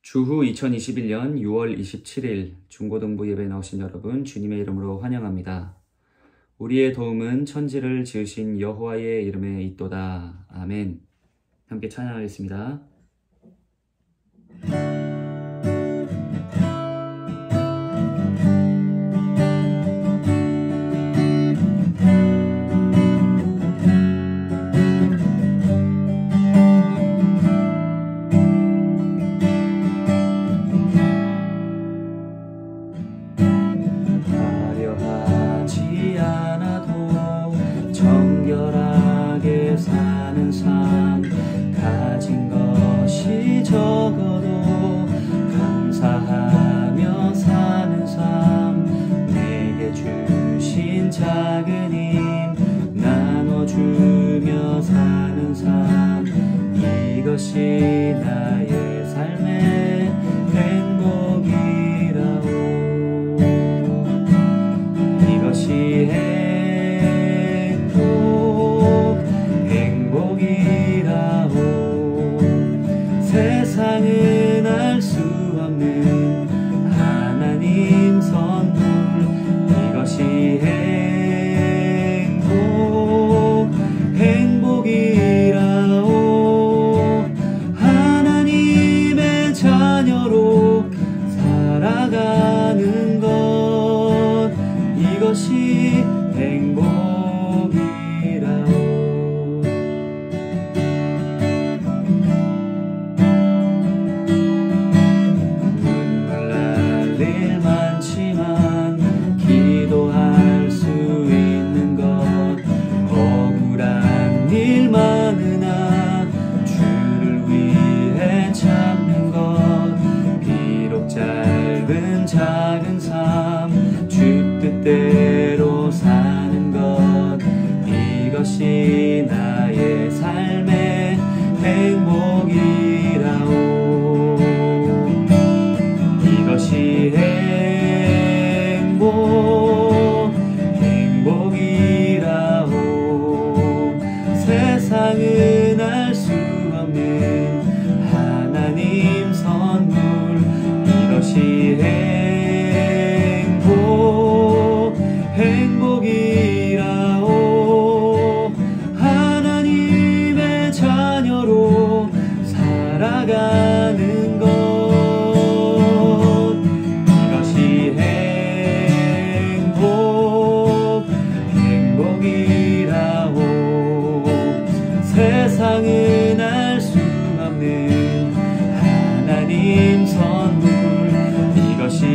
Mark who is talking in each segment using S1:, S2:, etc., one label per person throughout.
S1: 주후 2021년 6월 27일 중고등부 예배 나오신 여러분 주님의 이름으로 환영합니다. 우리의 도움은 천지를 지으신 여호와의 이름에 있도다. 아멘. 함께 찬양하겠습니다. 이것이 나의 삶의 행복이라오. 이것이 행복이라오. 세상은 알 수 없는 하나님 선물. 이것이 행복이라오. 살아가는 것, 이것이 행복이라오. 눈물 날 일 많지만 기도할 수 있는 것, 억울한 일 많으나 주를 위해 참는 것, 짧은 작은 삶 주 뜻대로 사는 것, 이것이 나의 삶의 행복이라오. 이것이 행복이라오. 세상은 알 수 없는 하나님 선물. 이것이 행복이라오. 하나님의 자녀로 살아가는 것, 이것이 행복이라오. 세상은 알 수 없는 하나님 선물. 이것이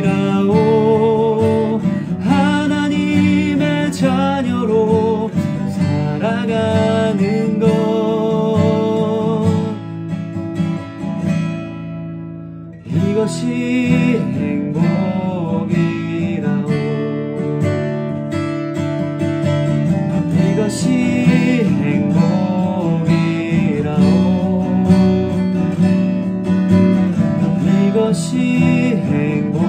S1: 행복이라오. 하나님의 자녀로 살아가는 것, 이것이 행복이라오. 이것이 이것이 행복이라오.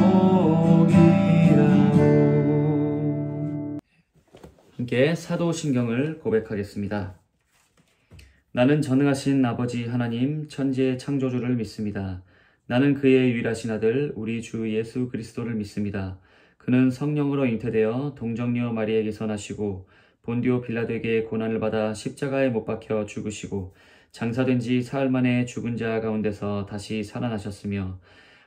S1: 함께 사도신경을 고백하겠습니다. 나는 전능하신 아버지 하나님 천지의 창조주를 믿습니다. 나는 그의 유일하신 아들 우리 주 예수 그리스도를 믿습니다. 그는 성령으로 잉태되어 동정녀 마리에게서 나시고 본디오 빌라도에게 고난을 받아 십자가에 못 박혀 죽으시고 장사된 지 사흘 만에 죽은 자 가운데서 다시 살아나셨으며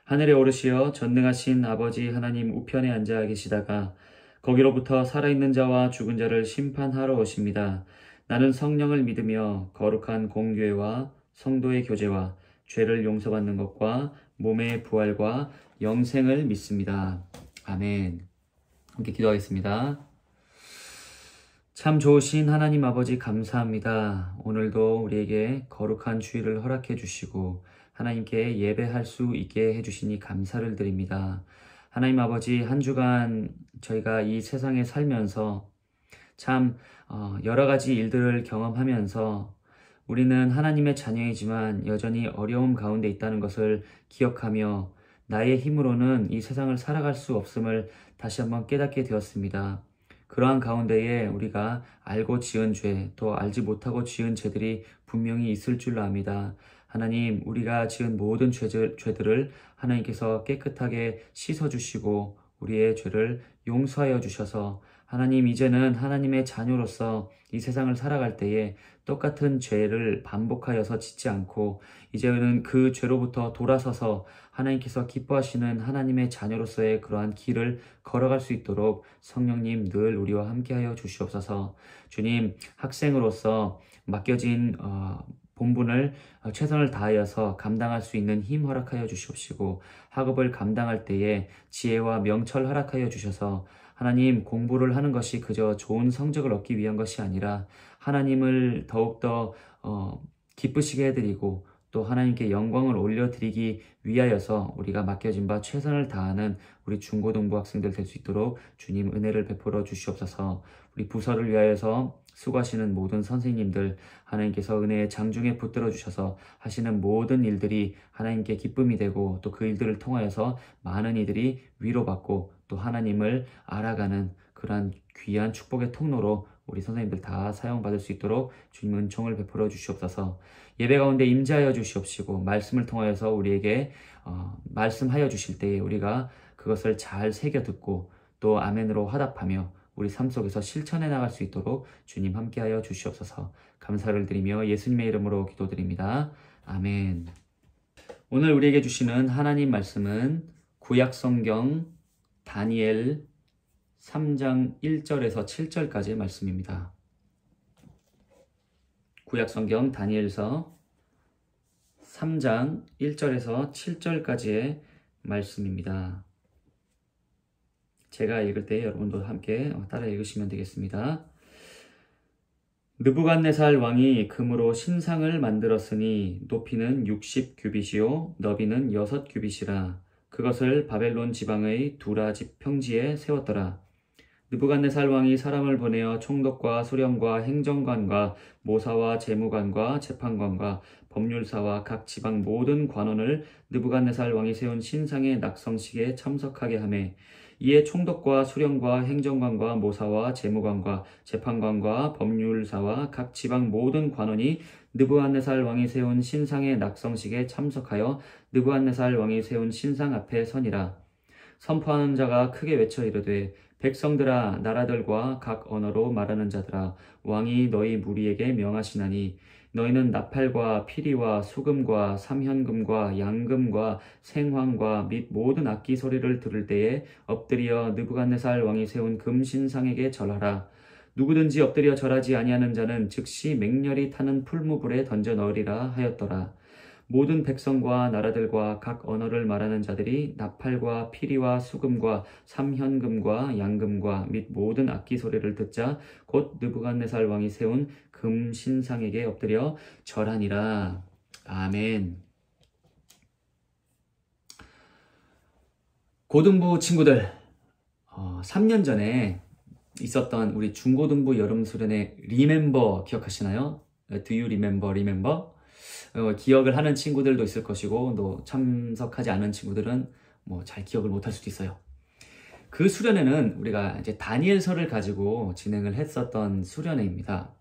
S1: 하늘에 오르시어 전능하신 아버지 하나님 우편에 앉아 계시다가 거기로부터 살아있는 자와 죽은 자를 심판하러 오십니다. 나는 성령을 믿으며 거룩한 공교회와 성도의 교제와 죄를 용서받는 것과 몸의 부활과 영생을 믿습니다. 아멘. 함께 기도하겠습니다. 참 좋으신 하나님 아버지 감사합니다. 오늘도 우리에게 거룩한 주일을 허락해 주시고 하나님께 예배할 수 있게 해주시니 감사를 드립니다. 하나님 아버지, 한 주간 저희가 이 세상에 살면서 참 여러 가지 일들을 경험하면서 우리는 하나님의 자녀이지만 여전히 어려움 가운데 있다는 것을 기억하며 나의 힘으로는 이 세상을 살아갈 수 없음을 다시 한번 깨닫게 되었습니다. 그러한 가운데에 우리가 알고 지은 죄, 또 알지 못하고 지은 죄들이 분명히 있을 줄로 압니다. 하나님, 우리가 지은 모든 죄들을 하나님께서 깨끗하게 씻어주시고 우리의 죄를 용서하여 주셔서 하나님, 이제는 하나님의 자녀로서 이 세상을 살아갈 때에 똑같은 죄를 반복하여서 짓지 않고 이제는 그 죄로부터 돌아서서 하나님께서 기뻐하시는 하나님의 자녀로서의 그러한 길을 걸어갈 수 있도록 성령님 늘 우리와 함께하여 주시옵소서. 주님, 학생으로서 맡겨진 본분을 최선을 다하여서 감당할 수 있는 힘 허락하여 주시옵시고 학업을 감당할 때에 지혜와 명철 허락하여 주셔서 하나님, 공부를 하는 것이 그저 좋은 성적을 얻기 위한 것이 아니라 하나님을 더욱더 기쁘시게 해드리고 또 하나님께 영광을 올려드리기 위하여서 우리가 맡겨진 바 최선을 다하는 우리 중고등부 학생들 될 수 있도록 주님 은혜를 베풀어 주시옵소서. 우리 부서를 위하여서 수고하시는 모든 선생님들 하나님께서 은혜의 장중에 붙들어 주셔서 하시는 모든 일들이 하나님께 기쁨이 되고 또 그 일들을 통하여서 많은 이들이 위로받고 또 하나님을 알아가는 그러한 귀한 축복의 통로로 우리 선생님들 다 사용받을 수 있도록 주님 은총을 베풀어 주시옵소서. 예배 가운데 임재하여 주시옵시고 말씀을 통하여서 우리에게 말씀하여 주실 때에 우리가 그것을 잘 새겨 듣고 또 아멘으로 화답하며 우리 삶 속에서 실천해 나갈 수 있도록 주님 함께하여 주시옵소서. 감사를 드리며 예수님의 이름으로 기도드립니다. 아멘. 오늘 우리에게 주시는 하나님 말씀은 구약성경 다니엘 3장 1절에서 7절까지의 말씀입니다. 구약성경 다니엘서 3장 1절에서 7절까지의 말씀입니다. 제가 읽을 때 여러분도 함께 따라 읽으시면 되겠습니다. 느부갓네살 왕이 금으로 신상을 만들었으니 높이는 60규빗이요 너비는 6규빗이라. 그것을 바벨론 지방의 두라집 평지에 세웠더라. 느부갓네살 왕이 사람을 보내어 총독과 수령과 행정관과 모사와 재무관과 재판관과 법률사와 각 지방 모든 관원을 느부갓네살 왕이 세운 신상의 낙성식에 참석하게 하매 이에 총독과 수령과 행정관과 모사와 재무관과 재판관과 법률사와 각 지방 모든 관원이 느부갓네살 왕이 세운 신상의 낙성식에 참석하여 느부갓네살 왕이 세운 신상 앞에 서니라. 선포하는 자가 크게 외쳐 이르되 백성들아 나라들과 각 언어로 말하는 자들아 왕이 너희 무리에게 명하시나니 너희는 나팔과 피리와 수금과 삼현금과 양금과 생황과 및 모든 악기 소리를 들을 때에 엎드려 느부갓네살 왕이 세운 금신상에게 절하라. 누구든지 엎드려 절하지 아니하는 자는 즉시 맹렬히 타는 풀무불에 던져 넣으리라 하였더라. 모든 백성과 나라들과 각 언어를 말하는 자들이 나팔과 피리와 수금과 삼현금과 양금과 및 모든 악기 소리를 듣자 곧 느부갓네살 왕이 세운 금신상에게 엎드려 절하니라. 아멘. 고등부 친구들, 3년 전에 있었던 우리 중고등부 여름수련회 리멤버 기억하시나요? Do you remember? 기억을 하는 친구들도 있을 것이고 또 참석하지 않은 친구들은 잘 기억을 못할 수도 있어요. 그 수련회는 우리가 이제 다니엘서를 가지고 진행을 했었던 수련회입니다.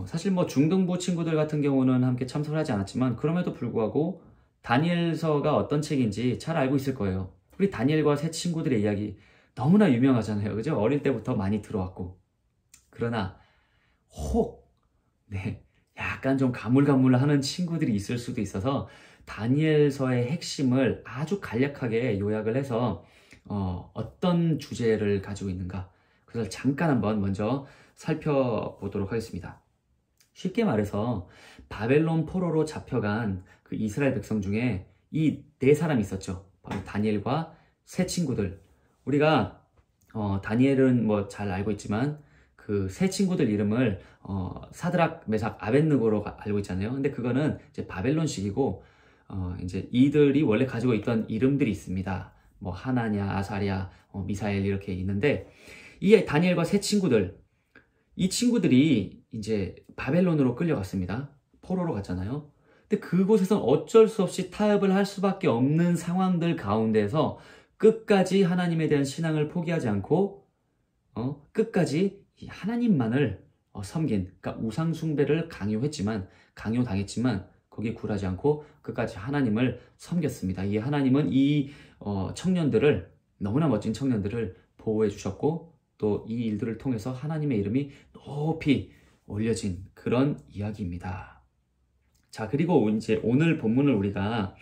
S1: 사실 중등부 친구들 같은 경우는 함께 참석을 하지 않았지만 그럼에도 불구하고 다니엘서가 어떤 책인지 잘 알고 있을 거예요. 우리 다니엘과 새 친구들의 이야기 너무나 유명하잖아요. 그죠? 어릴 때부터 많이 들어왔고. 그러나 약간 좀 가물가물하는 친구들이 있을 수도 있어서 다니엘서의 핵심을 아주 간략하게 요약을 해서 어떤 주제를 가지고 있는가 그래서 잠깐 한번 먼저 살펴보도록 하겠습니다. 쉽게 말해서 바벨론 포로로 잡혀간 그 이스라엘 백성 중에 이 네 사람이 있었죠. 바로 다니엘과 세 친구들. 우리가 다니엘은 잘 알고 있지만 그 세 친구들 이름을 사드락, 메삭, 아벳느고로 알고 있잖아요. 근데 그거는 이제 바벨론식이고 이제 이들이 원래 가지고 있던 이름들이 있습니다. 하나냐, 아사랴, 미사엘 이렇게 있는데 이 다니엘과 세 친구들, 이 친구들이 이제 바벨론으로 끌려갔습니다. 포로로 갔잖아요. 근데 그곳에서 어쩔 수 없이 타협을 할 수밖에 없는 상황들 가운데서 끝까지 하나님에 대한 신앙을 포기하지 않고 끝까지 이 하나님만을 섬긴, 그러니까 우상 숭배를 강요당했지만 거기에 굴하지 않고 끝까지 하나님을 섬겼습니다. 이 하나님은 이 청년들을, 너무나 멋진 청년들을 보호해 주셨고 또 이 일들을 통해서 하나님의 이름이 높이 올려진 그런 이야기입니다. 자, 그리고 이제 오늘 본문을 우리가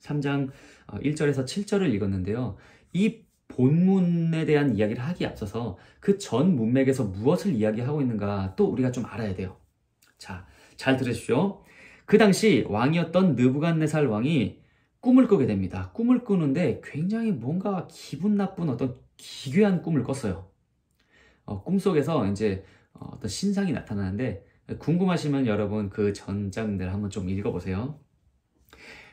S1: 3장 1절에서 7절을 읽었는데요. 이 본문에 대한 이야기를 하기에 앞서서 그 전 문맥에서 무엇을 이야기하고 있는가 또 우리가 좀 알아야 돼요. 자, 잘 들으십시오. 그 당시 왕이었던 느부갓네살 왕이 꿈을 꾸게 됩니다. 꿈을 꾸는데 굉장히 뭔가 기분 나쁜 어떤 기괴한 꿈을 꿨어요. 꿈속에서 이제 어떤 신상이 나타나는데 궁금하시면 여러분 그 전장들 한번 좀 읽어보세요.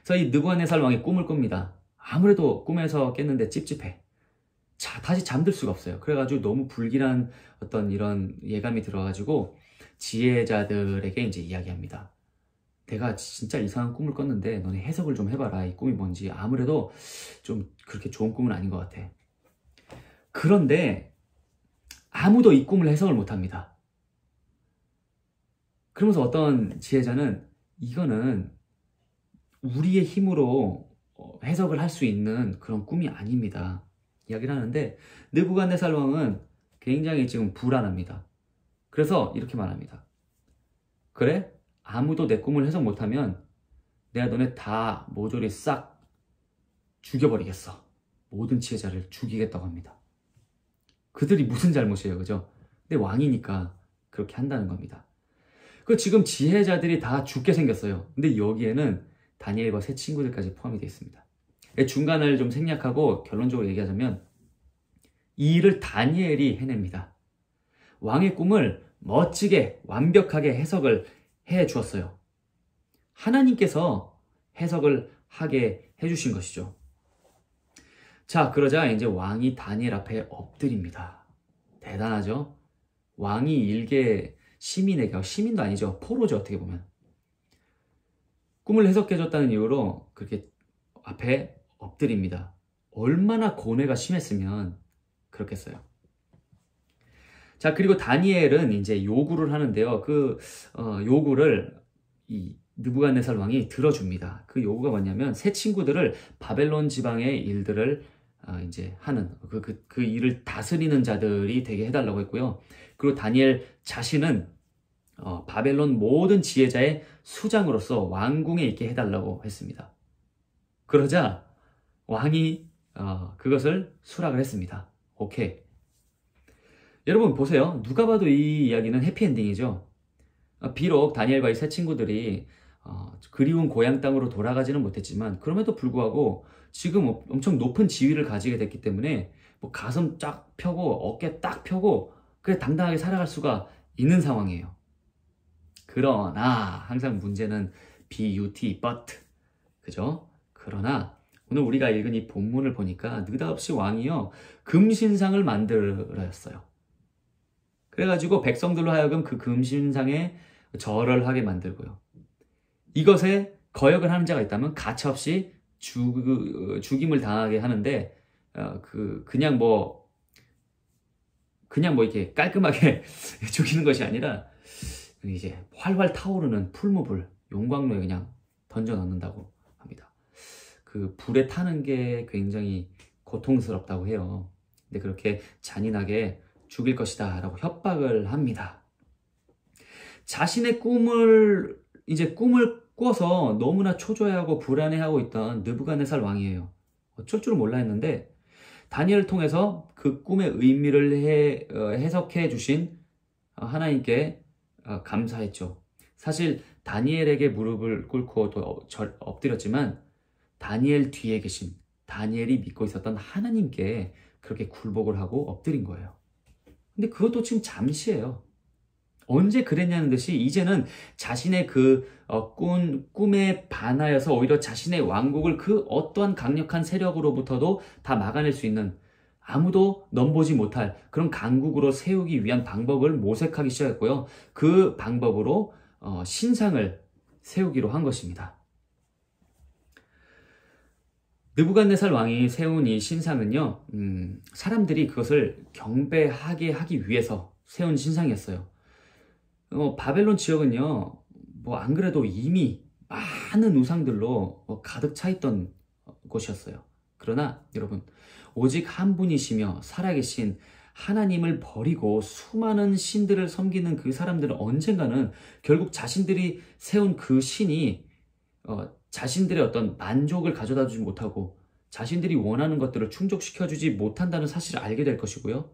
S1: 그래서 이 느부갓네살 왕이 꿈을 꿉니다. 아무래도 꿈에서 깼는데 찝찝해. 자, 다시 잠들 수가 없어요. 그래가지고 너무 불길한 어떤 이런 예감이 들어가지고 지혜자들에게 이제 이야기합니다. 내가 진짜 이상한 꿈을 꿨는데 너네 해석을 좀 해봐라. 이 꿈이 뭔지. 아무래도 좀 그렇게 좋은 꿈은 아닌 것 같아. 그런데 아무도 이 꿈을 해석을 못합니다. 그러면서 어떤 지혜자는 이거는 우리의 힘으로 해석을 할 수 있는 그런 꿈이 아닙니다. 이야기를 하는데 느부갓네살 왕은 굉장히 지금 불안합니다. 그래서 이렇게 말합니다. 그래? 아무도 내 꿈을 해석 못하면 내가 너네 다 모조리 싹 죽여버리겠어. 모든 지혜자를 죽이겠다고 합니다. 그들이 무슨 잘못이에요, 그죠? 근데 왕이니까 그렇게 한다는 겁니다. 그 지금 지혜자들이 다 죽게 생겼어요. 근데 여기에는 다니엘과 세 친구들까지 포함이 되어 있습니다. 중간을 좀 생략하고 결론적으로 얘기하자면 이 일을 다니엘이 해냅니다. 왕의 꿈을 멋지게 완벽하게 해석을 해 주었어요. 하나님께서 해석을 하게 해주신 것이죠. 자, 그러자 이제 왕이 다니엘 앞에 엎드립니다. 대단하죠? 왕이 일개 시민에게, 시민도 아니죠. 포로죠, 어떻게 보면. 꿈을 해석해줬다는 이유로 그렇게 앞에 엎드립니다. 얼마나 고뇌가 심했으면 그렇겠어요. 자, 그리고 다니엘은 이제 요구를 하는데요. 그 요구를 이 느부갓네살 왕이 들어줍니다. 그 요구가 뭐냐면 새 친구들을 바벨론 지방의 일들을 이제 하는 그 일을 다스리는 자들이 되게 해달라고 했고요. 그리고 다니엘 자신은 바벨론 모든 지혜자의 수장으로서 왕궁에 있게 해달라고 했습니다. 그러자 왕이 그것을 수락을 했습니다. 오케이. 여러분 보세요. 누가 봐도 이 이야기는 해피엔딩이죠. 비록 다니엘과 이 세 친구들이 그리운 고향 땅으로 돌아가지는 못했지만 그럼에도 불구하고 지금 엄청 높은 지위를 가지게 됐기 때문에 뭐 가슴 쫙 펴고 어깨 딱 펴고 그래 당당하게 살아갈 수가 있는 상황이에요. 그러나 항상 문제는 but, 그죠? 그러나 오늘 우리가 읽은 이 본문을 보니까 느닷없이 왕이요 금신상을 만들었어요. 그래가지고 백성들로 하여금 그 금신상에 절을 하게 만들고요. 이것에 거역을 하는 자가 있다면 가차없이 죽임을 당하게 하는데 그냥 뭐 이렇게 깔끔하게 죽이는 것이 아니라 이제 활활 타오르는 풀무불 용광로에 그냥 던져 넣는다고 합니다. 그 불에 타는 게 굉장히 고통스럽다고 해요. 근데 그렇게 잔인하게 죽일 것이다 라고 협박을 합니다. 자신의 꿈을 꿔서 너무나 초조해하고 불안해하고 있던 느부갓네살 왕이에요. 어쩔 줄 몰라 했는데 다니엘을 통해서 그 꿈의 의미를 해석해 주신 하나님께 감사했죠. 사실 다니엘에게 무릎을 꿇고 또 엎드렸지만 다니엘 뒤에 계신 다니엘이 믿고 있었던 하나님께 그렇게 굴복을 하고 엎드린 거예요. 근데 그것도 지금 잠시예요. 언제 그랬냐는 듯이 이제는 자신의 그 꿈에 반하여서 오히려 자신의 왕국을 그 어떠한 강력한 세력으로부터도 다 막아낼 수 있는 아무도 넘보지 못할 그런 강국으로 세우기 위한 방법을 모색하기 시작했고요. 그 방법으로 신상을 세우기로 한 것입니다. 느부갓네살 왕이 세운 이 신상은요, 사람들이 그것을 경배하게 하기 위해서 세운 신상이었어요. 바벨론 지역은요, 뭐 안 그래도 이미 많은 우상들로 가득 차 있던 곳이었어요. 그러나 여러분, 오직 한 분이시며 살아계신 하나님을 버리고 수많은 신들을 섬기는 그 사람들은 언젠가는 결국 자신들이 세운 그 신이 자신들의 어떤 만족을 가져다 주지 못하고 자신들이 원하는 것들을 충족시켜주지 못한다는 사실을 알게 될 것이고요.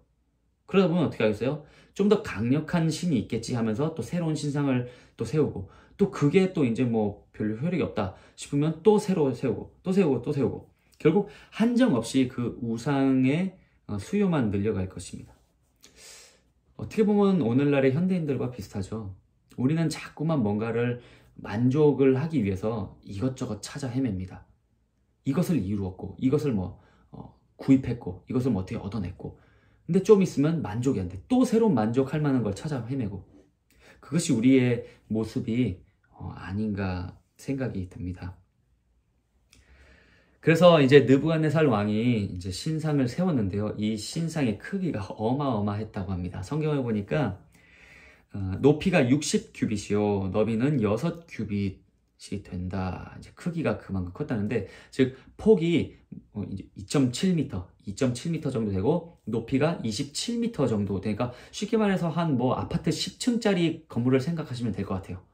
S1: 그러다 보면 어떻게 하겠어요? 좀 더 강력한 신이 있겠지 하면서 또 새로운 신상을 또 세우고, 또 그게 또 이제 뭐 별로 효력이 없다 싶으면 또 새로 세우고 또 세우고 또 세우고, 결국 한정없이 그 우상의 수요만 늘려갈 것입니다. 어떻게 보면 오늘날의 현대인들과 비슷하죠. 우리는 자꾸만 뭔가를 만족을 하기 위해서 이것저것 찾아 헤맵니다. 이것을 이루었고, 이것을 구입했고, 이것을 어떻게 얻어냈고, 근데 좀 있으면 만족이 안 돼. 또 새로운 만족할 만한 걸 찾아 헤매고. 그것이 우리의 모습이 아닌가 생각이 듭니다. 그래서 이제 느부갓네살 왕이 이제 신상을 세웠는데요. 이 신상의 크기가 어마어마했다고 합니다. 성경을 보니까 높이가 60규빗이요, 너비는 6규빗이 된다. 이제 크기가 그만큼 컸다는데, 즉 폭이 2.7m 정도 되고 높이가 27m 정도 되니까 쉽게 말해서 한 아파트 10층짜리 건물을 생각하시면 될 것 같아요.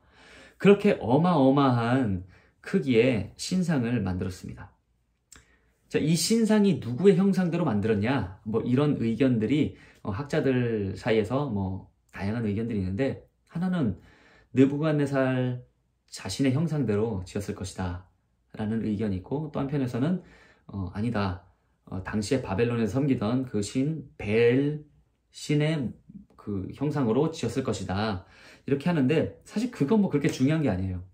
S1: 그렇게 어마어마한 크기의 신상을 만들었습니다. 자, 이 신상이 누구의 형상대로 만들었냐? 이런 의견들이 학자들 사이에서 다양한 의견들이 있는데, 하나는 느부갓네살 자신의 형상대로 지었을 것이다 라는 의견이 있고, 또 한편에서는 아니다, 당시에 바벨론에서 섬기던 그 신 벨 신의 그 형상으로 지었을 것이다, 이렇게 하는데, 사실 그건 그렇게 중요한 게 아니에요.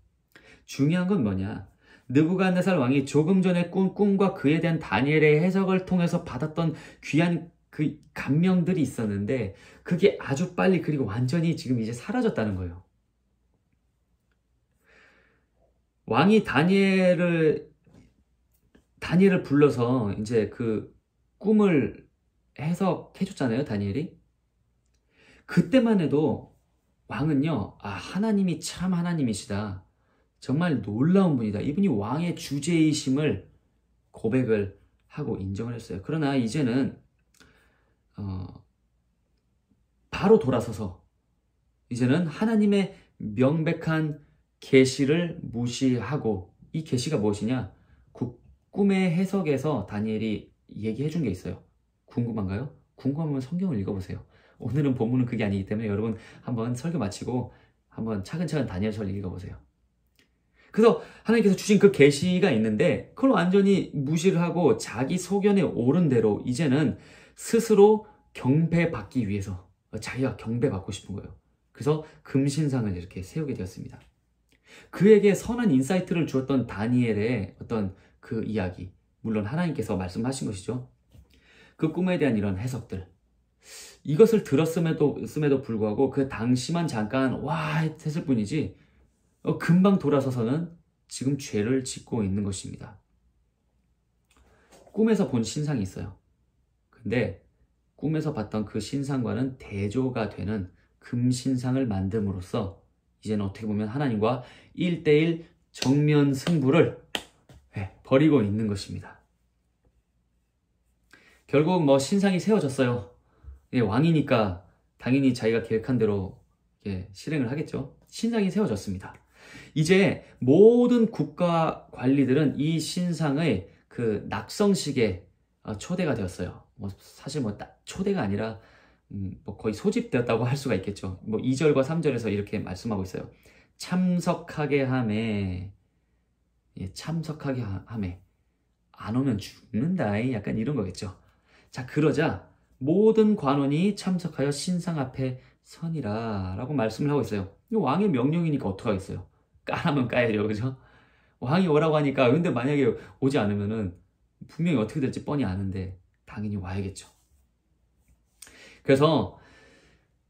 S1: 중요한 건 뭐냐? 느부갓네살 왕이 조금 전에 꾼 꿈과 그에 대한 다니엘의 해석을 통해서 받았던 귀한 그 감명들이 있었는데, 그게 아주 빨리, 그리고 완전히 지금 이제 사라졌다는 거예요. 왕이 다니엘을 불러서 이제 그 꿈을 해석해줬잖아요, 다니엘이. 그때만 해도 왕은요, 하나님이 참 하나님이시다, 정말 놀라운 분이다, 이분이 왕의 주제이심을 고백을 하고 인정을 했어요. 그러나 이제는 바로 돌아서서 이제는 하나님의 명백한 계시를 무시하고, 이 계시가 무엇이냐? 꿈의 해석에서 다니엘이 얘기해 준 게 있어요. 궁금한가요? 궁금하면 성경을 읽어보세요. 오늘은 본문은 그게 아니기 때문에 여러분 한번 설교 마치고 한번 차근차근 다니엘서를 읽어보세요. 그래서 하나님께서 주신 그 계시가 있는데, 그걸 완전히 무시를 하고 자기 소견에 옳은 대로 이제는 스스로 경배받기 위해서 자기가 경배받고 싶은 거예요. 그래서 금신상을 이렇게 세우게 되었습니다. 그에게 선한 인사이트를 주었던 다니엘의 어떤 그 이야기, 물론 하나님께서 말씀하신 것이죠. 그 꿈에 대한 이런 해석들, 이것을 들었음에도 불구하고 그 당시만 잠깐 와 했을 뿐이지, 금방 돌아서서는 지금 죄를 짓고 있는 것입니다. 꿈에서 본 신상이 있어요. 근데 꿈에서 봤던 그 신상과는 대조가 되는 금신상을 만듦으로써 이제는 어떻게 보면 하나님과 1대1 정면 승부를 벌이고 있는 것입니다. 결국 신상이 세워졌어요. 왕이니까 당연히 자기가 계획한 대로 실행을 하겠죠. 신상이 세워졌습니다. 이제 모든 국가 관리들은 이 신상의 그 낙성식에 초대가 되었어요. 사실 초대가 아니라 거의 소집되었다고 할 수가 있겠죠. 2절과 3절에서 이렇게 말씀하고 있어요. 참석하게 하매, 참석하게 하매, 안 오면 죽는다, 약간 이런 거겠죠. 자, 그러자 모든 관원이 참석하여 신상 앞에 선이라 라고 말씀을 하고 있어요. 왕의 명령이니까 어떡하겠어요. 까라면 까야죠, 그죠? 왕이 오라고 하니까. 근데 만약에 오지 않으면은 분명히 어떻게 될지 뻔히 아는데 당연히 와야겠죠. 그래서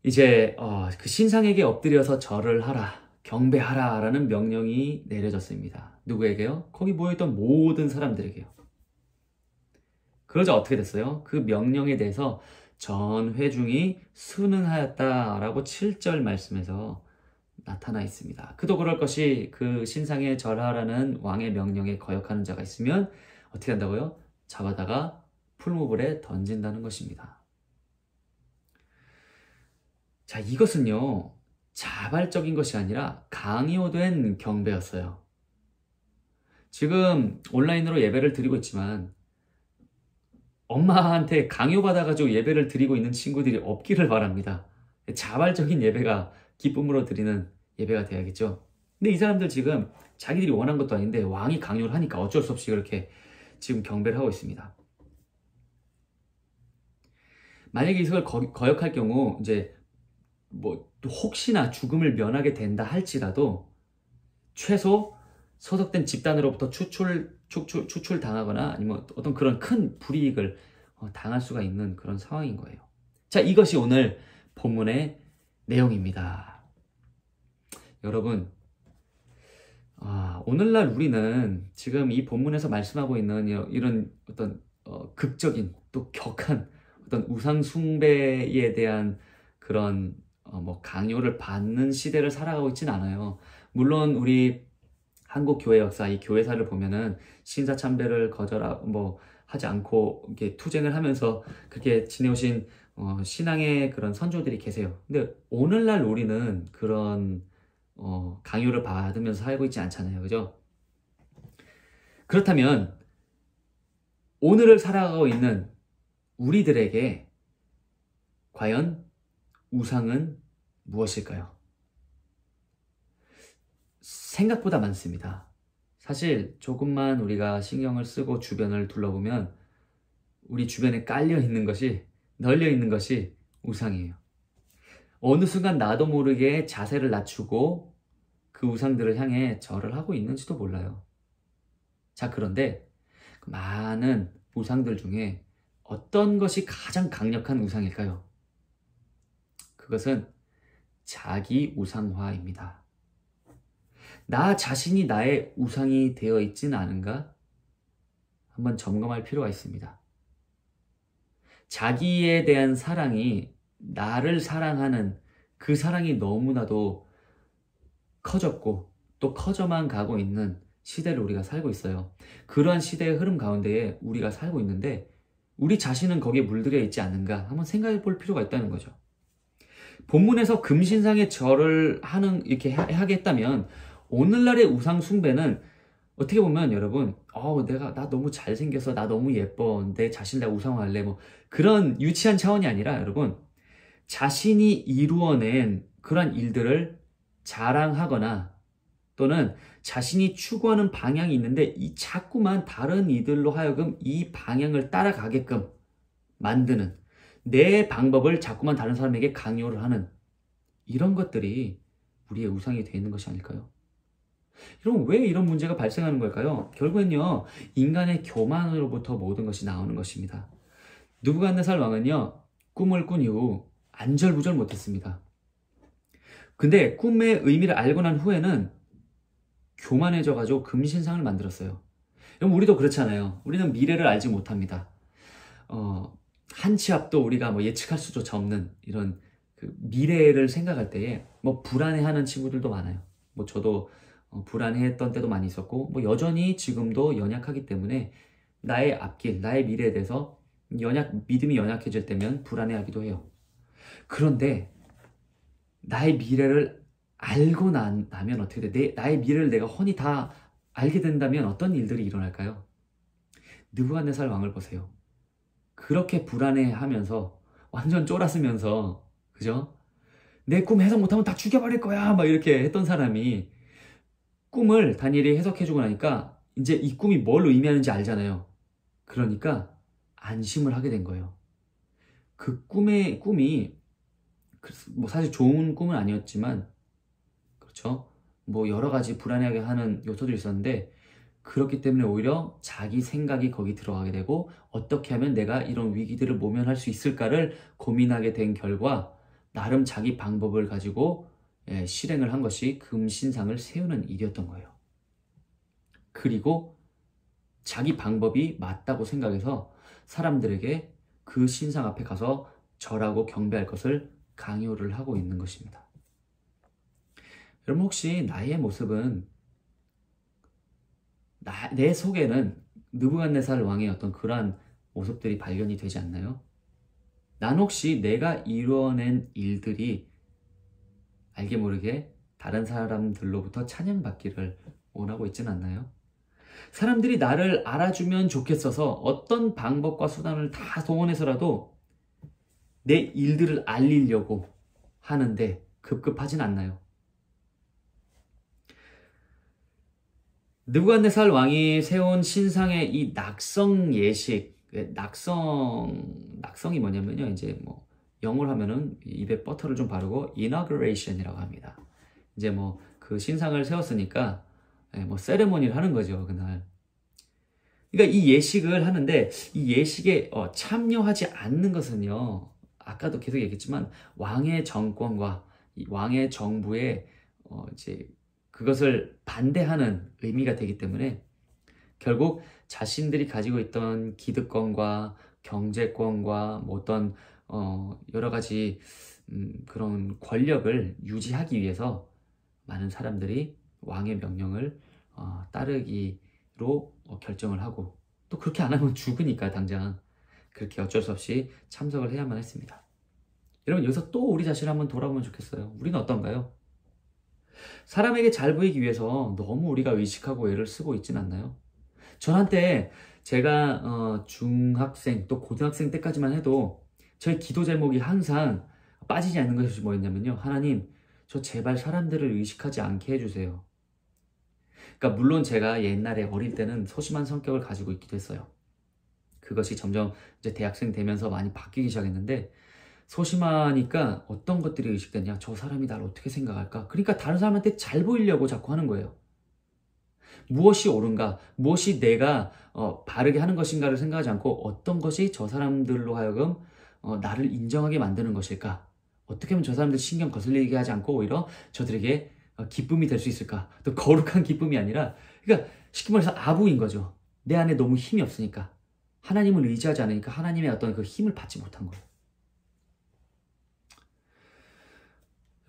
S1: 이제 그 신상에게 엎드려서 절을 하라, 경배하라 라는 명령이 내려졌습니다. 누구에게요? 거기 모여있던 모든 사람들에게요. 그러자 어떻게 됐어요? 그 명령에 대해서 전 회중이 순응하였다라고 7절 말씀에서 나타나 있습니다. 그도 그럴 것이 그 신상에 절하라는 왕의 명령에 거역하는 자가 있으면 어떻게 한다고요? 잡아다가 풀무불에 던진다는 것입니다. 자, 이것은요, 자발적인 것이 아니라 강요된 경배였어요. 지금 온라인으로 예배를 드리고 있지만 엄마한테 강요받아가지고 예배를 드리고 있는 친구들이 없기를 바랍니다. 자발적인 예배가 기쁨으로 드리는 예배가 돼야겠죠. 근데 이 사람들 지금 자기들이 원한 것도 아닌데 왕이 강요를 하니까 어쩔 수 없이 그렇게 지금 경배를 하고 있습니다. 만약에 이걸 거역할 경우 이제 뭐 혹시나 죽음을 면하게 된다 할지라도 최소 소속된 집단으로부터 추출 당하거나 아니면 어떤 그런 큰 불이익을 당할 수가 있는 그런 상황인 거예요. 자, 이것이 오늘 본문의 내용입니다. 여러분, 오늘날 우리는 지금 이 본문에서 말씀하고 있는 이런 어떤 극적인 또 격한 어떤 우상 숭배에 대한 그런 뭐 강요를 받는 시대를 살아가고 있지는 않아요. 물론 우리 한국 교회 역사, 이 교회사를 보면은 신사참배를 하지 않고 이렇게 투쟁을 하면서 그렇게 지내오신 신앙의 그런 선조들이 계세요. 근데 오늘날 우리는 그런 강요를 받으면서 살고 있지 않잖아요, 그죠? 그렇다면 오늘을 살아가고 있는 우리들에게 과연 우상은 무엇일까요? 생각보다 많습니다. 사실 조금만 우리가 신경을 쓰고 주변을 둘러보면 우리 주변에 널려 있는 것이 우상이에요. 어느 순간 나도 모르게 자세를 낮추고 그 우상들을 향해 절을 하고 있는지도 몰라요. 자, 그런데 많은 우상들 중에 어떤 것이 가장 강력한 우상일까요? 그것은 자기 우상화입니다. 나 자신이 나의 우상이 되어 있지는 않은가? 한번 점검할 필요가 있습니다. 자기에 대한 사랑이 나를 사랑하는 그 사랑이 너무나도 커졌고 또 커져만 가고 있는 시대를 우리가 살고 있어요. 그러한 시대의 흐름 가운데에 우리가 살고 있는데 우리 자신은 거기에 물들여 있지 않는가 한번 생각해 볼 필요가 있다는 거죠. 본문에서 금신상에 절을 이렇게 하겠다면 오늘날의 우상 숭배는 어떻게 보면 여러분, 나 너무 잘생겨서 나 너무 예뻐. 내 자신 내가 우상화할래. 뭐 그런 유치한 차원이 아니라 여러분, 자신이 이루어낸 그런 일들을 자랑하거나 또는 자신이 추구하는 방향이 있는데 이 자꾸만 다른 이들로 하여금 이 방향을 따라가게끔 만드는 내 방법을 자꾸만 다른 사람에게 강요를 하는 이런 것들이 우리의 우상이 되어 있는 것이 아닐까요? 여러분, 왜 이런 문제가 발생하는 걸까요? 결국엔요, 인간의 교만으로부터 모든 것이 나오는 것입니다. 느부갓네살 왕은요, 꿈을 꾼 이후 안절부절 못했습니다. 근데 꿈의 의미를 알고 난 후에는 교만해져가지고 금신상을 만들었어요. 여러분, 우리도 그렇잖아요. 우리는 미래를 알지 못합니다. 한 치 앞도 우리가 예측할 수조차 없는 이런 그 미래를 생각할 때에 불안해하는 친구들도 많아요. 저도 불안해했던 때도 많이 있었고 여전히 지금도 연약하기 때문에 나의 앞길, 나의 미래에 대해서 믿음이 연약해질 때면 불안해하기도 해요. 그런데 나의 미래를 알고 나면 어떻게 돼? 나의 미래를 내가 훤히 다 알게 된다면 어떤 일들이 일어날까요? 느부갓네살 왕을 보세요. 그렇게 불안해하면서 완전 쫄았으면서 그죠? 내 꿈 해석 못하면 다 죽여버릴 거야 막 이렇게 했던 사람이 꿈을 다니엘이 해석해주고 나니까 이제 이 꿈이 뭘 의미하는지 알잖아요. 그러니까 안심을 하게 된 거예요. 그 꿈이 사실 좋은 꿈은 아니었지만 그렇죠? 여러 가지 불안해하게 하는 요소들이 있었는데 그렇기 때문에 오히려 자기 생각이 거기 들어가게 되고 어떻게 하면 내가 이런 위기들을 모면할 수 있을까를 고민하게 된 결과 나름 자기 방법을 가지고 실행을 한 것이 금신상을 세우는 일이었던 거예요. 그리고 자기 방법이 맞다고 생각해서 사람들에게 그 신상 앞에 가서 절하고 경배할 것을 강요를 하고 있는 것입니다. 여러분 혹시 나의 모습은 내 속에는 느부갓네살 왕의 어떤 그러한 모습들이 발견이 되지 않나요? 난 혹시 내가 이루어낸 일들이 알게 모르게 다른 사람들로부터 찬양받기를 원하고 있지는 않나요? 사람들이 나를 알아주면 좋겠어서 어떤 방법과 수단을 다 동원해서라도 내 일들을 알리려고 하는데 급급하진 않나요? 느부갓네살 왕이 세운 신상의 이 낙성 예식, 낙성이 뭐냐면요, 이제 뭐 영어로 하면은 입에 버터를 좀 바르고 inauguration이라고 합니다. 이제 뭐 그 신상을 세웠으니까 뭐 세레모니를 하는 거죠, 그날. 그러니까 이 예식을 하는데 이 예식에 참여하지 않는 것은요, 아까도 계속 얘기했지만 왕의 정권과 이 왕의 정부의 이제 그것을 반대하는 의미가 되기 때문에 결국 자신들이 가지고 있던 기득권과 경제권과 뭐 어떤 여러 가지 그런 권력을 유지하기 위해서 많은 사람들이 왕의 명령을 따르기로 결정을 하고, 또 그렇게 안 하면 죽으니까 당장 그렇게 어쩔 수 없이 참석을 해야만 했습니다. 여러분 여기서 또 우리 자신을 한번 돌아보면 좋겠어요. 우리는 어떤가요? 사람에게 잘 보이기 위해서 너무 우리가 의식하고 애를 쓰고 있진 않나요? 전 한때 제가 중학생 또 고등학생 때까지만 해도 저의 기도 제목이 항상 빠지지 않는 것이 뭐였냐면요, 하나님 저 제발 사람들을 의식하지 않게 해주세요. 그러니까 물론 제가 옛날에 어릴 때는 소심한 성격을 가지고 있기도 했어요. 그것이 점점 이제 대학생 되면서 많이 바뀌기 시작했는데, 소심하니까 어떤 것들이 의식되냐, 저 사람이 나를 어떻게 생각할까, 그러니까 다른 사람한테 잘 보이려고 자꾸 하는 거예요. 무엇이 옳은가, 무엇이 내가 바르게 하는 것인가를 생각하지 않고 어떤 것이 저 사람들로 하여금 나를 인정하게 만드는 것일까, 어떻게 하면 저 사람들 신경 거슬리게 하지 않고 오히려 저들에게 기쁨이 될 수 있을까. 또 거룩한 기쁨이 아니라, 그러니까 쉽게 말해서 아부인 거죠. 내 안에 너무 힘이 없으니까, 하나님을 의지하지 않으니까 하나님의 어떤 그 힘을 받지 못한 거예요.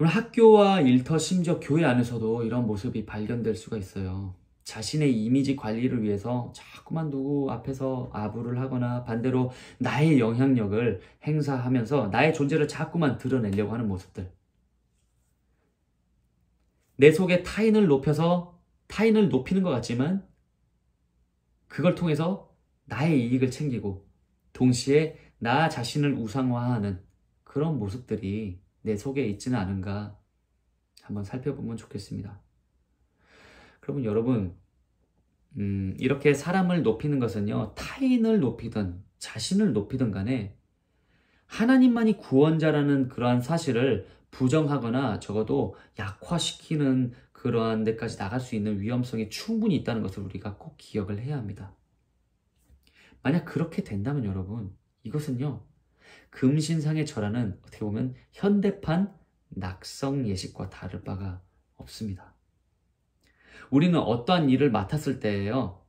S1: 학교와 일터, 심지어 교회 안에서도 이런 모습이 발견될 수가 있어요. 자신의 이미지 관리를 위해서 자꾸만 누구 앞에서 아부를 하거나 반대로 나의 영향력을 행사하면서 나의 존재를 자꾸만 드러내려고 하는 모습들. 내 속에 타인을 높이는 것 같지만 그걸 통해서 나의 이익을 챙기고 동시에 나 자신을 우상화하는 그런 모습들이 내 속에 있지는 않은가 한번 살펴보면 좋겠습니다. 그러면 여러분, 이렇게 사람을 높이는 것은요, 타인을 높이든 자신을 높이든 간에 하나님만이 구원자라는 그러한 사실을 부정하거나 적어도 약화시키는 그러한 데까지 나갈 수 있는 위험성이 충분히 있다는 것을 우리가 꼭 기억을 해야 합니다. 만약 그렇게 된다면 여러분, 이것은요, 금신상의 절하는 어떻게 보면 현대판 낙성 예식과 다를 바가 없습니다. 우리는 어떠한 일을 맡았을 때에요,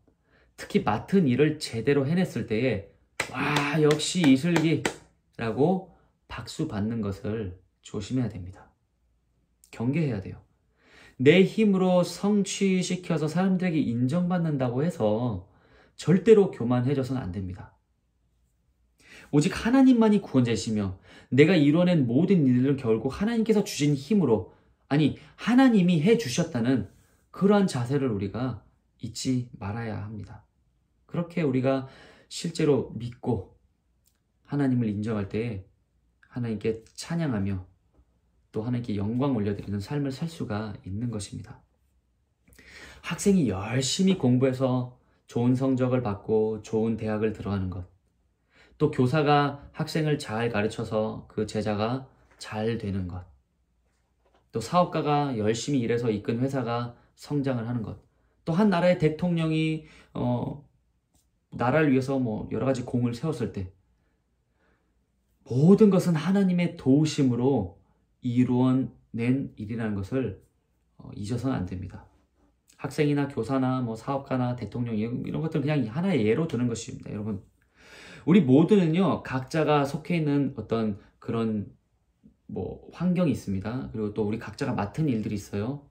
S1: 특히 맡은 일을 제대로 해냈을 때에 와 역시 이슬기라고 박수 받는 것을 조심해야 됩니다. 경계해야 돼요. 내 힘으로 성취시켜서 사람들에게 인정받는다고 해서 절대로 교만해져서는 안 됩니다. 오직 하나님만이 구원자이시며 내가 이뤄낸 모든 일들은 결국 하나님께서 주신 힘으로, 아니 하나님이 해주셨다는 그러한 자세를 우리가 잊지 말아야 합니다. 그렇게 우리가 실제로 믿고 하나님을 인정할 때에 하나님께 찬양하며 또 하나님께 영광 올려드리는 삶을 살 수가 있는 것입니다. 학생이 열심히 공부해서 좋은 성적을 받고 좋은 대학을 들어가는 것, 또 교사가 학생을 잘 가르쳐서 그 제자가 잘 되는 것, 또 사업가가 열심히 일해서 이끈 회사가 성장을 하는 것, 또 한 나라의 대통령이 나라를 위해서 뭐 여러 가지 공을 세웠을 때, 모든 것은 하나님의 도우심으로 이루어낸 일이라는 것을 잊어서는 안 됩니다. 학생이나 교사나 뭐 사업가나 대통령 이런 것들은 그냥 하나의 예로 드는 것입니다. 여러분, 우리 모두는요, 각자가 속해 있는 어떤 그런 환경이 있습니다. 그리고 또 우리 각자가 맡은 일들이 있어요.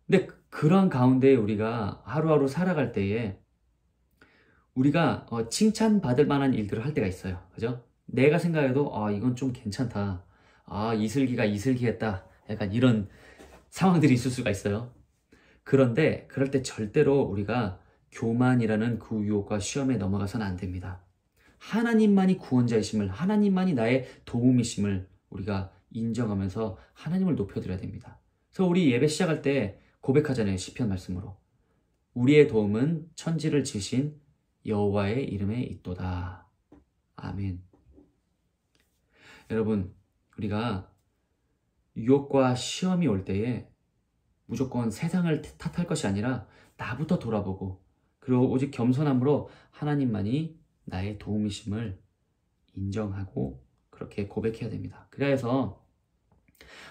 S1: 근데 그런 가운데 우리가 하루하루 살아갈 때에 우리가 칭찬받을 만한 일들을 할 때가 있어요. 그죠? 내가 생각해도 이건 좀 괜찮다. 이슬기가 이슬기했다. 약간 이런 상황들이 있을 수가 있어요. 그런데 그럴 때 절대로 우리가 교만이라는 그 유혹과 시험에 넘어가서는 안 됩니다. 하나님만이 구원자이심을, 하나님만이 나의 도움이심을 우리가 인정하면서 하나님을 높여드려야 됩니다. 그래서 우리 예배 시작할 때 고백하잖아요. 시편 말씀으로. 우리의 도움은 천지를 지으신 여호와의 이름에 있도다. 아멘. 여러분, 우리가 유혹과 시험이 올 때에 무조건 세상을 탓할 것이 아니라 나부터 돌아보고, 그리고 오직 겸손함으로 하나님만이 나의 도움이심을 인정하고 그렇게 고백해야 됩니다. 그래서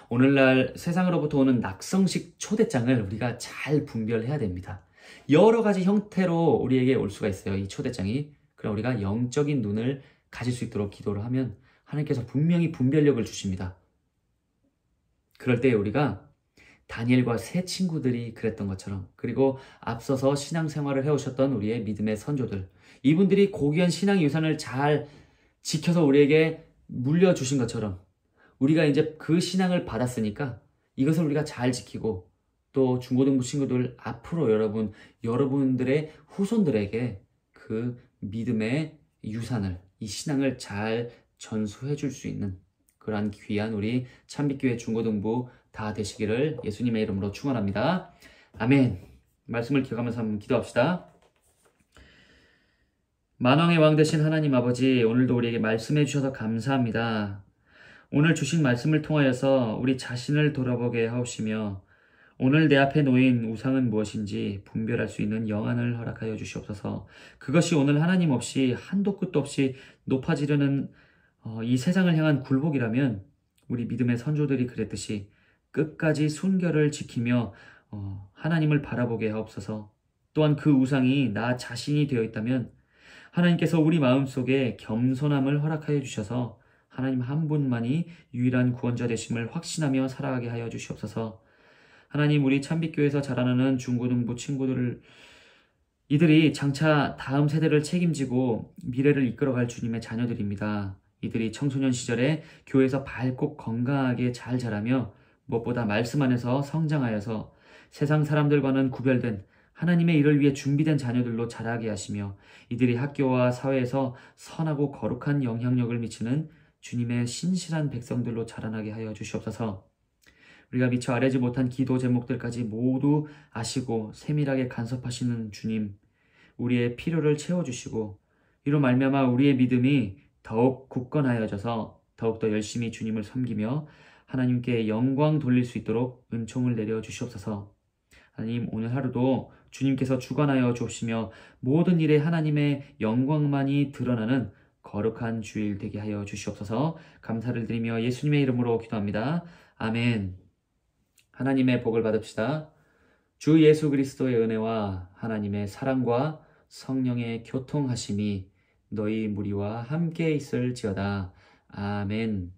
S1: 오늘날 세상으로부터 오는 낙성식 초대장을 우리가 잘 분별해야 됩니다. 여러 가지 형태로 우리에게 올 수가 있어요. 이 초대장이. 그럼 우리가 영적인 눈을 가질 수 있도록 기도를 하면 하나님께서 분명히 분별력을 주십니다. 그럴 때 우리가 다니엘과 세 친구들이 그랬던 것처럼, 그리고 앞서서 신앙생활을 해오셨던 우리의 믿음의 선조들, 이분들이 고귀한 신앙의 유산을 잘 지켜서 우리에게 물려주신 것처럼 우리가 이제 그 신앙을 받았으니까 이것을 우리가 잘 지키고, 또 중고등부 친구들 앞으로 여러분들의 후손들에게 그 믿음의 유산을, 이 신앙을 잘 전수해 줄 수 있는 그러한 귀한 우리 참빛교회 중고등부 다 되시기를 예수님의 이름으로 축원합니다. 아멘. 말씀을 기억하면서 한번 기도합시다. 만왕의 왕 되신 하나님 아버지, 오늘도 우리에게 말씀해 주셔서 감사합니다. 오늘 주신 말씀을 통하여서 우리 자신을 돌아보게 하옵시며, 오늘 내 앞에 놓인 우상은 무엇인지 분별할 수 있는 영안을 허락하여 주시옵소서. 그것이 오늘 하나님 없이 한도 끝도 없이 높아지려는 이 세상을 향한 굴복이라면 우리 믿음의 선조들이 그랬듯이 끝까지 순결을 지키며 하나님을 바라보게 하옵소서. 또한 그 우상이 나 자신이 되어 있다면 하나님께서 우리 마음속에 겸손함을 허락하여 주셔서 하나님 한 분만이 유일한 구원자 되심을 확신하며 살아가게 하여 주시옵소서. 하나님, 우리 참빛교회에서 자라나는 중고등부 친구들을, 이들이 장차 다음 세대를 책임지고 미래를 이끌어갈 주님의 자녀들입니다. 이들이 청소년 시절에 교회에서 밝고 건강하게 잘 자라며 무엇보다 말씀 안에서 성장하여서 세상 사람들과는 구별된 하나님의 일을 위해 준비된 자녀들로 자라게 하시며, 이들이 학교와 사회에서 선하고 거룩한 영향력을 미치는 주님의 신실한 백성들로 자라나게 하여 주시옵소서. 우리가 미처 아뢰지 못한 기도 제목들까지 모두 아시고 세밀하게 간섭하시는 주님, 우리의 필요를 채워주시고 이로 말미암아 우리의 믿음이 더욱 굳건하여져서 더욱더 열심히 주님을 섬기며 하나님께 영광 돌릴 수 있도록 은총을 내려 주시옵소서. 하나님, 오늘 하루도 주님께서 주관하여 주옵시며 모든 일에 하나님의 영광만이 드러나는 거룩한 주일 되게 하여 주시옵소서. 감사를 드리며 예수님의 이름으로 기도합니다. 아멘. 하나님의 복을 받읍시다. 주 예수 그리스도의 은혜와 하나님의 사랑과 성령의 교통하심이 너희 무리와 함께 있을지어다. 아멘.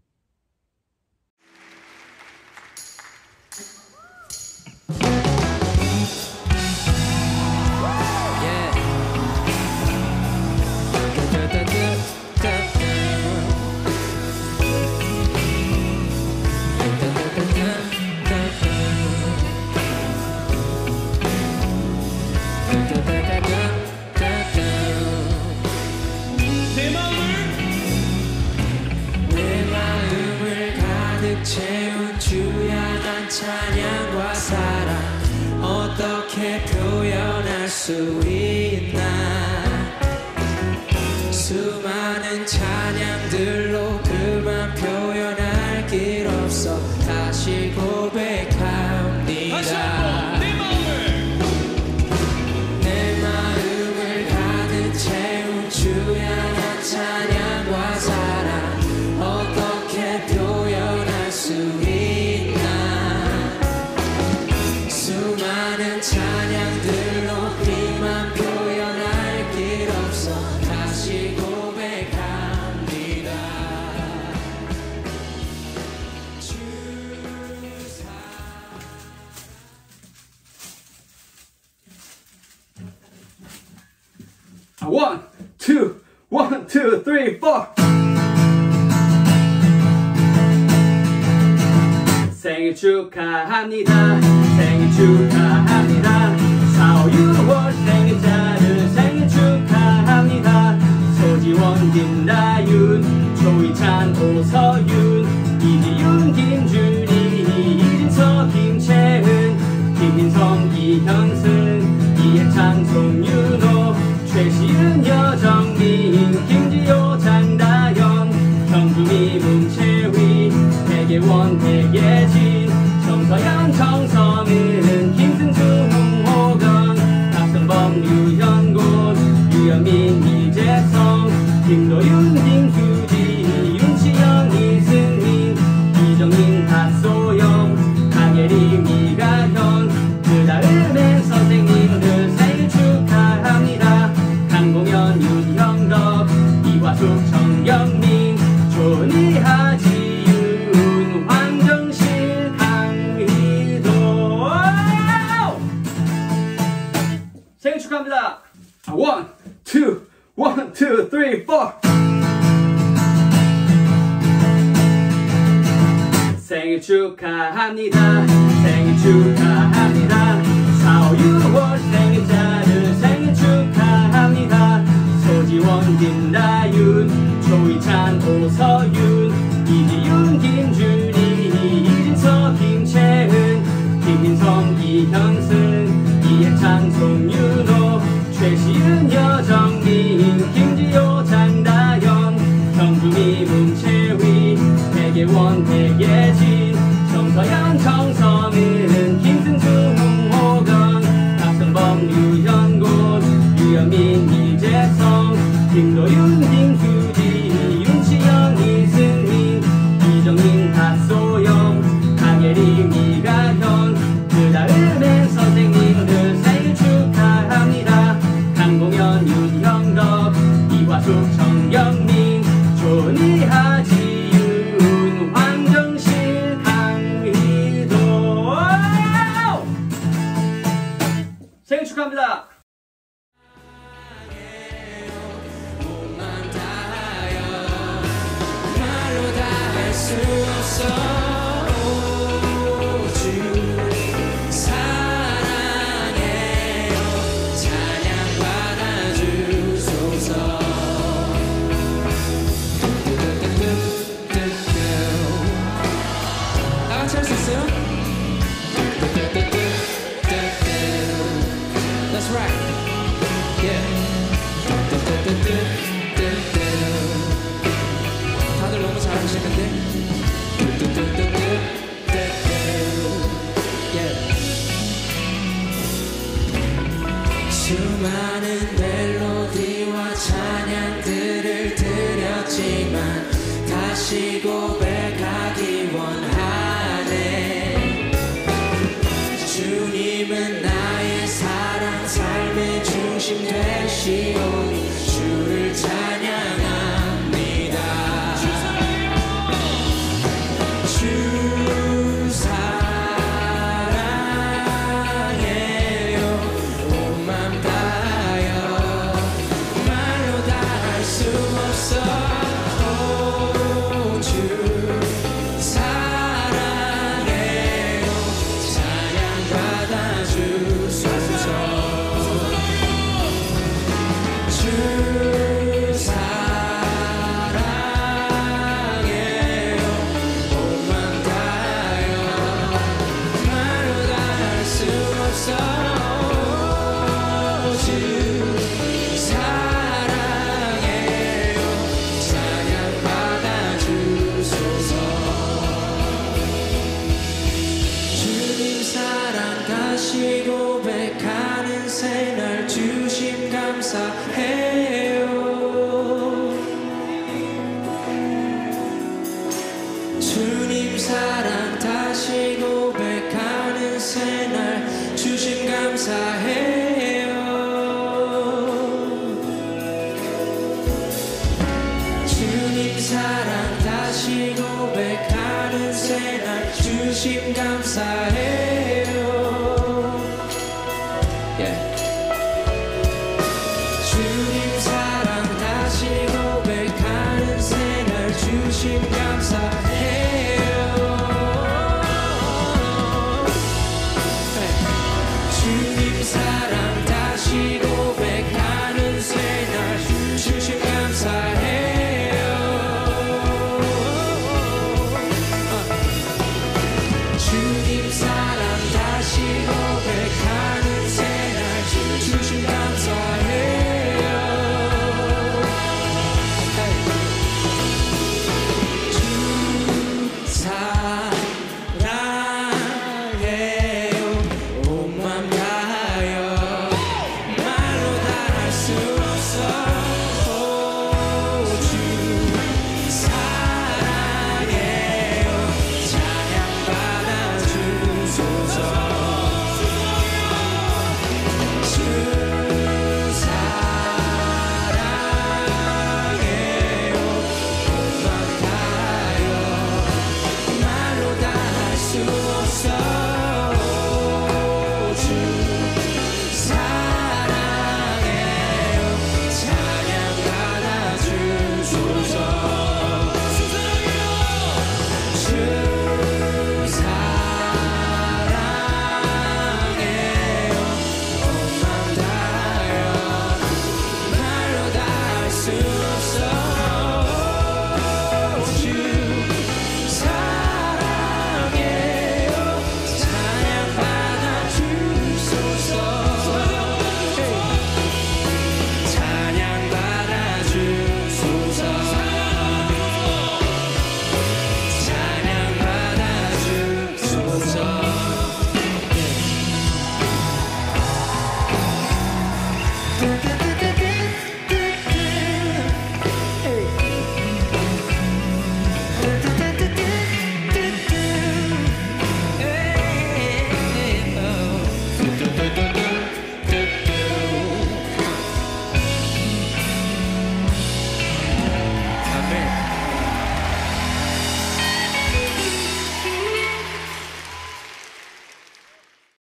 S2: 채운 주의 난 찬양과 사랑 어떻게 표현할 수 있나. 수많은 찬양들로 그만 표현할 길 없어 다시 고백합니다. 내 마음을 가득 채운 주의 난 찬양과 사랑 어떻게 표현할 수 있나. 수많은 찬양들로 그만 표현할 길 없어 다시 고백
S1: One, two, 1, 2, 3, 4. 생일 축하합니다. 생일 축하합니다. 4, 5, 6월 생일자를 생일 축하합니다. 소지원, 김다윤, 조이찬, 오서윤, 이지윤, 김준희, 이진석, 김채은, 김민성, 이현승, 이해찬, 송윤호, 최시은, 여정민, 김지효, 장다연, 경주미, 문채휘, 백예원, 백예진, 정서연, 정서은, 김승수, 홍호건, 박성범, 유현곤, 유영민, 이재성, 김도윤, 김수지, 윤치영, 이승민, 이정민, 박소영, 강예리, 미가현. 그 다음엔 선생님들 생일 축하합니다. 강공연, 윤형덕, 이화숙, 정경민, 조니, 하지윤, 황정실, 강희도. 생일 축하합니다. 1, 2, 1, 2, 3, 4. 생일 축하합니다. 생일 축하합니다. 4, 5, 6월 생일자를 생일 축하합니다. 소지원, 김다윤, 조이찬, 오서윤, 이지윤, 김준희, 이진석, 김채은, 김민성, 이현승, 이해찬, 송윤호, 최시은, 여정민, 김지효, 장다연, 경주미, 문채휘, 백예원, 백예진, 정서연, 정서은, 김승수, 홍호건, 박성범, 유현곤, 유영민, 이재성, 김도윤, 김수지, 윤치영, 이승민, 이정민, 박소영, 강예리, 미가현. 그 다음엔 선생님들 생일 축하합니다. 강공연, 윤형덕, 이화숙, 정경민, 조니, 하지윤, 황정실, 강희도. 생일 축하합니다.
S2: 몸만 다하여 말로 다 할 수 없어. 주 사랑해요. 찬양 받아주소서. 다 같이 할 수 있어요? That's right. Yeah. 다들 너무 잘하시는데. 수많은 멜로디와 찬양들을 드렸지만 다시 고백하기 원하네. 주님은 나의 사랑, 삶의 중심 되시오니 주를 찬양합니다. 주 사랑해요. 온맘 다하여 말로 다 할 수 없어. 주 사랑해요. 찬양 받아주소서. 주 사랑해요. 온맘 다하여 말로 다 할 수 없어. 주 사랑해요. 찬양 받아주소서. 주님 사랑 다시 고백하는 새날 주심 감사해요. 주님 사랑 다시 고백하는 새날 주심 감사해요. 주님 사랑 다시 고백하는 새날 주심 감사해요. Yeah. 주님 사랑 다시